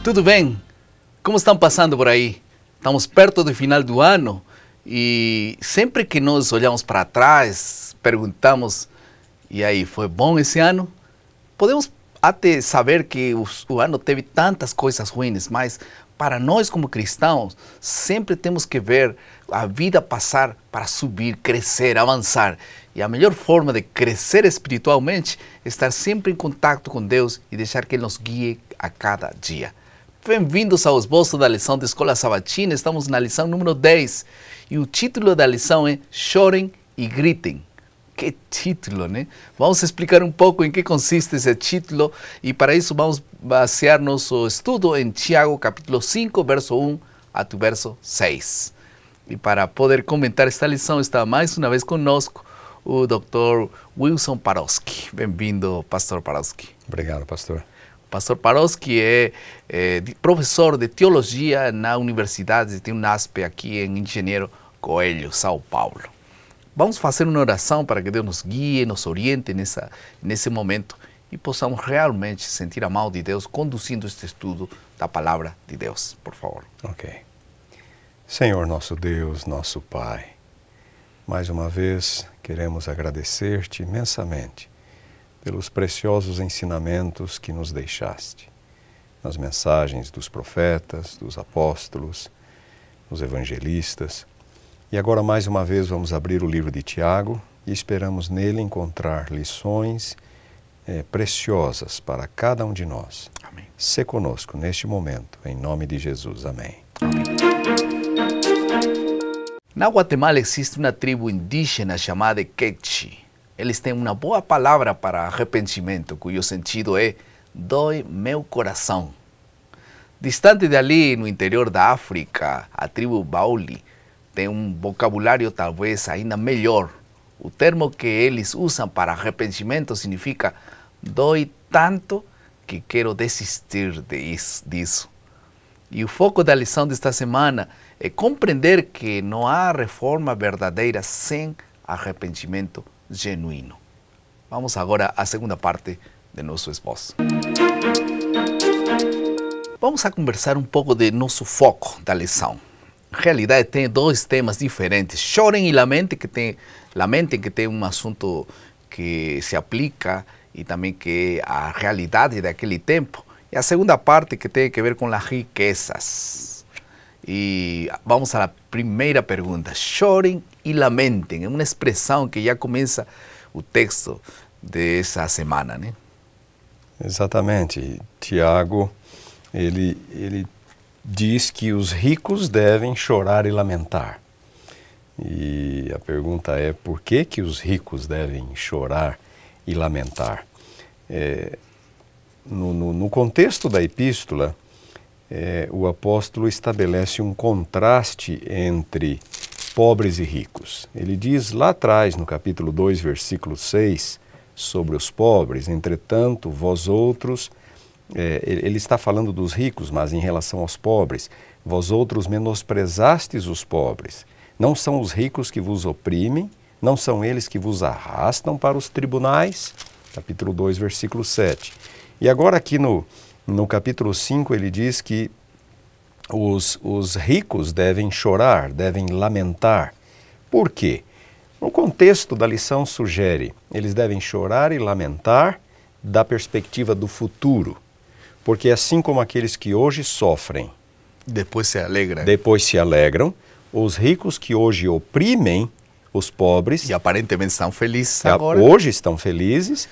Tudo bem? Como estão passando por aí? Estamos perto do final do ano e sempre que nós olhamos para trás, perguntamos, e aí, foi bom esse ano? Podemos até saber que o ano teve tantas coisas ruins, mas para nós como cristãos, sempre temos que ver a vida passar para subir, crescer, avançar. E a melhor forma de crescer espiritualmente é estar sempre em contato com Deus e deixar que Ele nos guie a cada dia. Bem-vindos ao esboço da lição da Escola Sabatina. Estamos na lição número 10 e o título da lição é Chorem e Gritem. Que título, né? Vamos explicar um pouco em que consiste esse título e para isso vamos basear nosso estudo em Tiago capítulo 5, verso 1 até o verso 6. E para poder comentar esta lição está mais uma vez conosco o Dr. Wilson Paroski. Bem-vindo, Pastor Paroski. Obrigado, pastor. Pastor Paroski é professor de teologia na Universidade de UNASP aqui em Engenheiro Coelho, São Paulo. Vamos fazer uma oração para que Deus nos guie, nos oriente nesse momento e possamos realmente sentir a mão de Deus conduzindo este estudo da Palavra de Deus, por favor. Ok. Senhor nosso Deus, nosso Pai, mais uma vez queremos agradecer-te imensamente pelos preciosos ensinamentos que nos deixaste, nas mensagens dos profetas, dos apóstolos, dos evangelistas. E agora, mais uma vez, vamos abrir o livro de Tiago e esperamos nele encontrar lições preciosas para cada um de nós. Amém. Sê conosco neste momento, em nome de Jesus. Amém. Amém. Na Guatemala existe uma tribo indígena chamada Quechua. Eles têm uma boa palavra para arrependimento, cujo sentido é dói meu coração. Distante dali, no interior da África, a tribo Bauli tem um vocabulário talvez ainda melhor. O termo que eles usam para arrependimento significa dói tanto que quero desistir disso. E o foco da lição desta semana é compreender que não há reforma verdadeira sem arrependimento genuíno. Vamos agora à segunda parte de nosso esboço. Vamos a conversar um pouco de nosso foco da lição. Na realidade, tem dois temas diferentes. Chorem e lamentem, que tem um assunto que se aplica e também que é a realidade daquele tempo. E a segunda parte que tem a ver com as riquezas. E vamos à primeira pergunta. Chorem e lamentem. É uma expressão que já começa o texto dessa semana, né? Exatamente. Tiago, ele diz que os ricos devem chorar e lamentar. E a pergunta é, por que que os ricos devem chorar e lamentar? No contexto da epístola, o apóstolo estabelece um contraste entre pobres e ricos. Ele diz lá atrás, no capítulo 2, versículo 6, sobre os pobres, entretanto, vós outros... ele está falando dos ricos, mas em relação aos pobres, vós outros menosprezastes os pobres. Não são os ricos que vos oprimem, não são eles que vos arrastam para os tribunais. Capítulo 2, versículo 7. E agora aqui no capítulo 5 ele diz que os ricos devem chorar, devem lamentar. Por quê? No contexto da lição sugere, eles devem chorar e lamentar da perspectiva do futuro. Porque assim como aqueles que hoje sofrem, depois se alegram, os ricos que hoje oprimem os pobres, e aparentemente estão felizes agora, hoje estão felizes,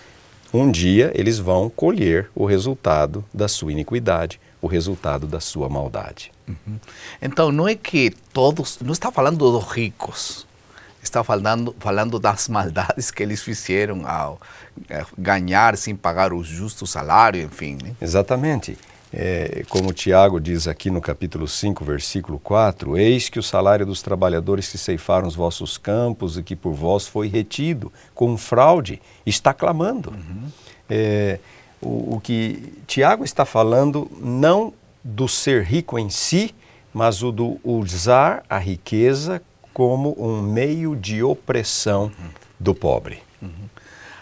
um dia eles vão colher o resultado da sua iniquidade, o resultado da sua maldade. Uhum. Então não é que todos, não está falando dos ricos, está falando das maldades que eles fizeram ao ganhar sem pagar o justo salário, enfim. Né? Exatamente. Como Tiago diz aqui no capítulo 5, versículo 4, eis que o salário dos trabalhadores que ceifaram os vossos campos e que por vós foi retido com fraude, está clamando. Uhum. O que Tiago está falando não do ser rico em si, mas o do usar a riqueza como um meio de opressão do pobre. Uhum.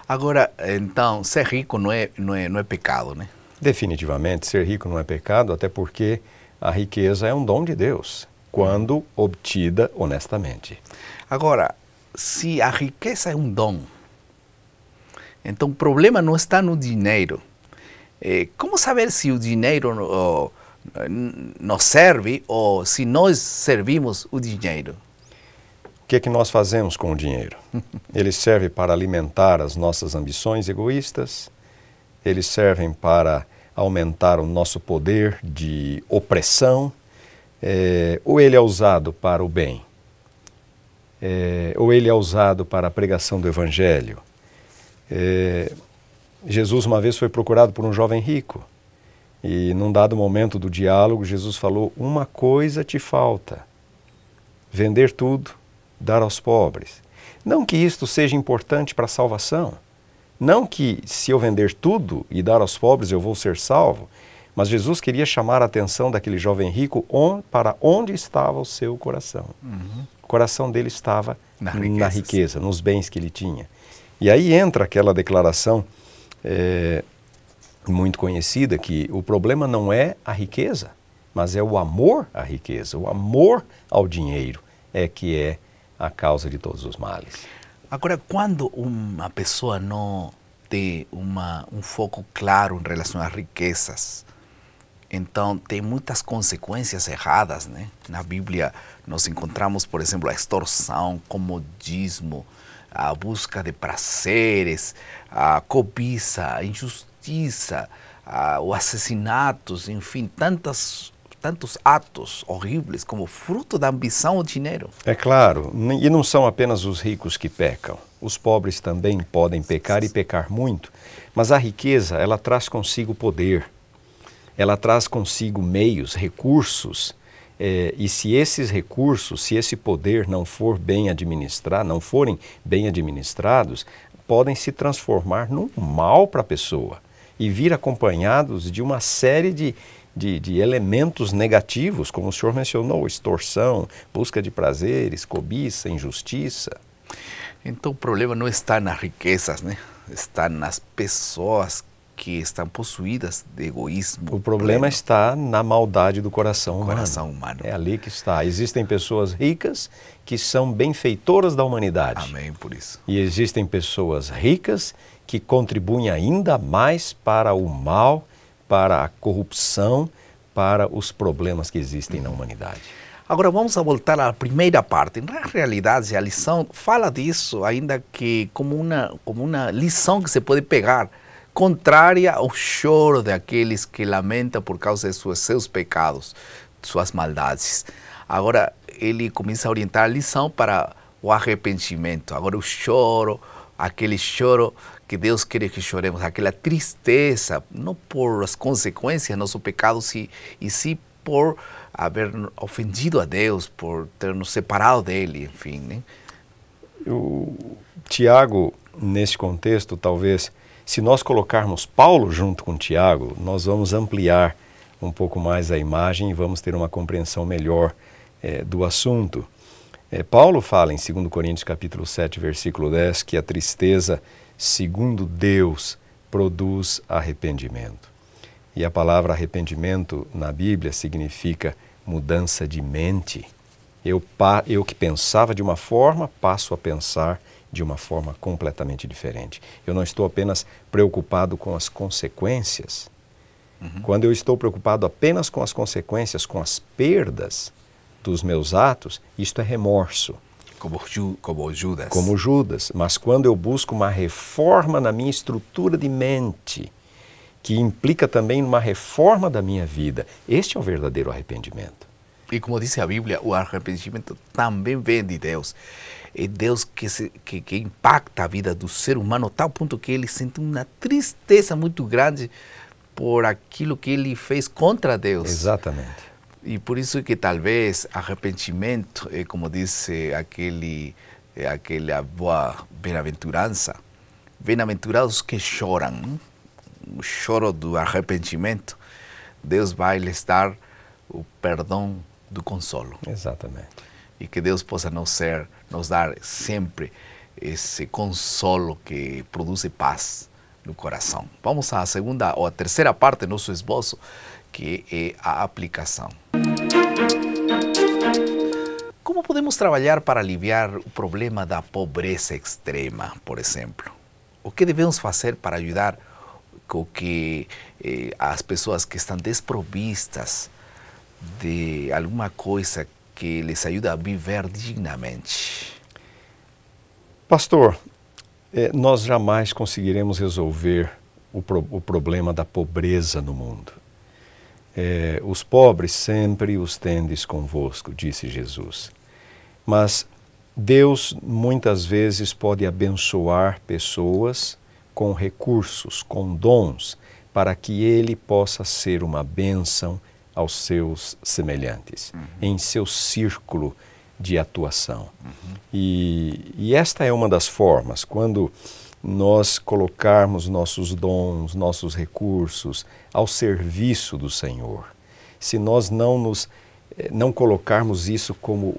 Agora, então, ser rico não é pecado, né? Definitivamente, ser rico não é pecado, até porque a riqueza é um dom de Deus, quando obtida honestamente. Agora, se a riqueza é um dom, então o problema não está no dinheiro. Como saber se o dinheiro nos serve ou se nós servimos o dinheiro? O que é que nós fazemos com o dinheiro? Ele serve para alimentar as nossas ambições egoístas, eles servem para aumentar o nosso poder de opressão, ou ele é usado para o bem, ou ele é usado para a pregação do Evangelho. Jesus uma vez foi procurado por um jovem rico e num dado momento do diálogo Jesus falou: uma coisa te falta, vender tudo, dar aos pobres. Não que isto seja importante para a salvação, não que se eu vender tudo e dar aos pobres eu vou ser salvo, mas Jesus queria chamar a atenção daquele jovem rico para onde estava o seu coração. O coração dele estava na riqueza, nos bens que ele tinha. E aí entra aquela declaração muito conhecida que o problema não é a riqueza, mas é o amor à riqueza, o amor ao dinheiro que é a causa de todos os males. Agora, quando uma pessoa não tem um foco claro em relação às riquezas, então tem muitas consequências erradas, né? Na Bíblia nós encontramos, por exemplo, a extorsão, comodismo, a busca de prazeres, a cobiça, a injustiça, os assassinatos, enfim, tantos atos horríveis como fruto da ambição ao dinheiro. É claro, e não são apenas os ricos que pecam. Os pobres também podem pecar e pecar muito, mas a riqueza, ela traz consigo poder, ela traz consigo meios, recursos, e se esses recursos, se esse poder não for bem administrado, não forem bem administrados, podem se transformar num mal para a pessoa e vir acompanhados de uma série de elementos negativos, como o senhor mencionou: extorsão, busca de prazeres, cobiça, injustiça. Então o problema não está nas riquezas, né? Está nas pessoas que estão possuídas de egoísmo. O problema está na maldade do coração humano. É ali que está. Existem pessoas ricas que são benfeitoras da humanidade. Amém, por isso. E existem pessoas ricas que contribuem ainda mais para o mal, para a corrupção, para os problemas que existem na humanidade. Agora vamos voltar à primeira parte. Na realidade, a lição fala disso ainda que como uma lição que se pode pegar, contrária ao choro daqueles que lamentam por causa de seus pecados, suas maldades. Agora ele começa a orientar a lição para o arrependimento. Agora o choro, aquele choro que Deus quer que choremos, aquela tristeza, não por as consequências do nosso pecado, e sim por haver ofendido a Deus, por ter nos separado dele, enfim, né? O Tiago, nesse contexto, talvez, se nós colocarmos Paulo junto com Tiago, nós vamos ampliar um pouco mais a imagem e vamos ter uma compreensão melhor do assunto. Paulo fala em 2 Coríntios capítulo 7, versículo 10, que a tristeza, segundo Deus, produz arrependimento. E a palavra arrependimento na Bíblia significa mudança de mente. Eu que pensava de uma forma, passo a pensar de uma forma completamente diferente. Eu não estou apenas preocupado com as consequências. Quando eu estou preocupado apenas com as consequências, com as perdas dos meus atos, isto é remorso. Como Judas. Como Judas. Mas quando eu busco uma reforma na minha estrutura de mente, que implica também uma reforma da minha vida, este é o verdadeiro arrependimento. E como diz a Bíblia, o arrependimento também vem de Deus. É Deus que impacta a vida do ser humano a tal ponto que ele sente uma tristeza muito grande por aquilo que ele fez contra Deus. Exatamente. E por isso que talvez arrependimento é como disse aquela boa bem-aventurança. Bem-aventurados que choram, né? O choro do arrependimento, Deus vai lhes dar o perdão do consolo. Exatamente. E que Deus possa nos dar sempre esse consolo que produz paz no coração. Vamos à segunda ou a terceira parte do nosso esboço, que é a aplicação. Como podemos trabalhar para aliviar o problema da pobreza extrema, por exemplo? O que devemos fazer para ajudar com que as pessoas que estão desprovistas de alguma coisa que les ajude a viver dignamente? Pastor, nós jamais conseguiremos resolver o problema da pobreza no mundo. Os pobres sempre os tendes convosco, disse Jesus. Mas Deus muitas vezes pode abençoar pessoas com recursos, com dons, para que Ele possa ser uma bênção aos seus semelhantes, em seu círculo de atuação. E esta é uma das formas, quando nós colocarmos nossos dons, nossos recursos ao serviço do Senhor. Se nós não colocarmos isso como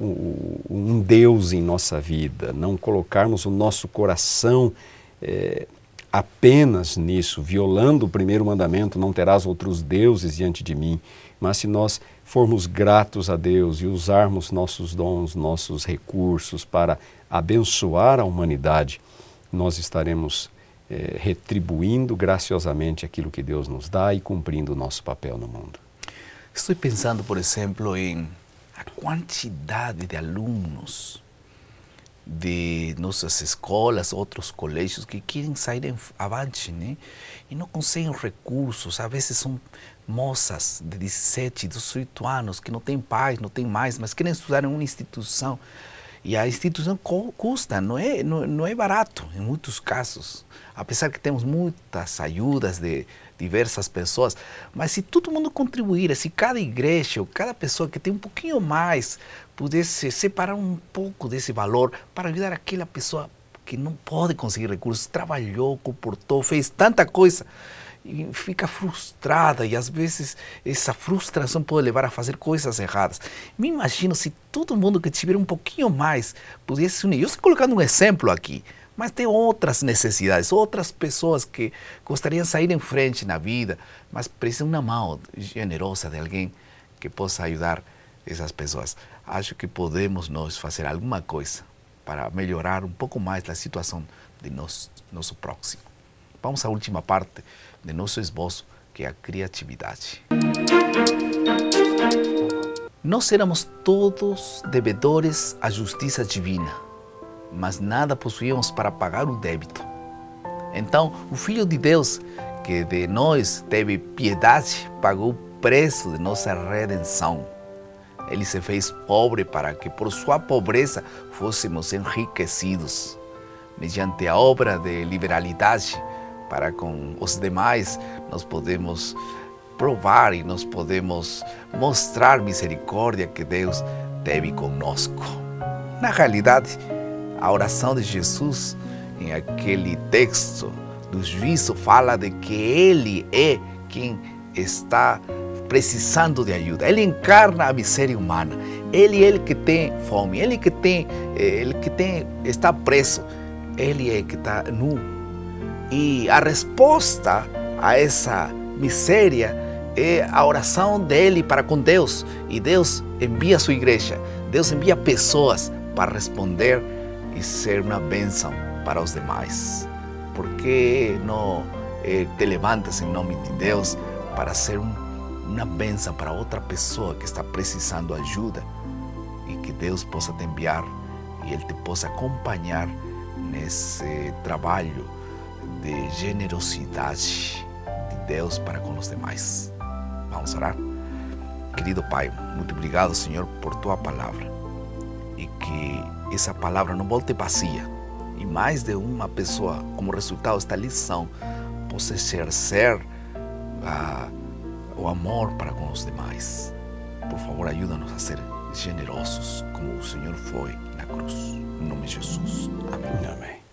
um Deus em nossa vida, não colocarmos o nosso coração apenas nisso, violando o primeiro mandamento, não terás outros deuses diante de mim, mas se nós formos gratos a Deus e usarmos nossos dons, nossos recursos para abençoar a humanidade, nós estaremos retribuindo graciosamente aquilo que Deus nos dá e cumprindo o nosso papel no mundo. Estou pensando, por exemplo, em a quantidade de alunos de nossas escolas, outros colégios que querem sair avante, né? E não conseguem recursos. Às vezes são moças de 17, 18 anos que não têm pais, não têm mais, mas querem estudar em uma instituição. E a instituição custa, não é barato em muitos casos. Apesar que temos muitas ajudas de diversas pessoas, mas se todo mundo contribuir, se cada igreja ou cada pessoa que tem um pouquinho mais pudesse separar um pouco desse valor para ajudar aquela pessoa que não pode conseguir recursos, trabalhou, comportou, fez tanta coisa e fica frustrada, e às vezes essa frustração pode levar a fazer coisas erradas. Me imagino se todo mundo que tiver um pouquinho mais pudesse se unir. Eu estou colocando um exemplo aqui, mas tem outras necessidades, outras pessoas que gostariam de sair em frente na vida, mas precisam de uma mão generosa de alguém que possa ajudar essas pessoas. Acho que podemos nós fazer alguma coisa para melhorar um pouco mais a situação de nosso próximo. Vamos à última parte de nosso esboço, que é a criatividade. Nós éramos todos devedores à justiça divina, mas nada possuíamos para pagar o débito. Então, o Filho de Deus, que de nós teve piedade, pagou o preço de nossa redenção. Ele se fez pobre para que por sua pobreza fôssemos enriquecidos, mediante a obra de liberalidade, para com os demais nós podemos provar e nós podemos mostrar misericórdia que Deus teve conosco. Na realidade, a oração de Jesus, em aquele texto do juízo, fala de que Ele é quem está precisando de ajuda. Ele encarna a miséria humana. Ele é ele que tem fome, ele que está preso, ele é que está nu. E a resposta a essa miséria é a oração dele para com Deus. E Deus envia a sua igreja, Deus envia pessoas para responder e ser uma bênção para os demais. Por que não te levantas em nome de Deus para ser uma bênção para outra pessoa que está precisando de ajuda, e que Deus possa te enviar e Ele te possa acompanhar nesse trabalho de generosidade de Deus para com os demais? Vamos orar? Querido Pai, muito obrigado, Senhor, por Tua palavra, e que essa palavra não volte vazia, e mais de uma pessoa, como resultado desta lição, possa exercer o amor para com os demais. Por favor, ajuda-nos a ser generosos como o Senhor foi na cruz. Em nome de Jesus. Amém. Amém.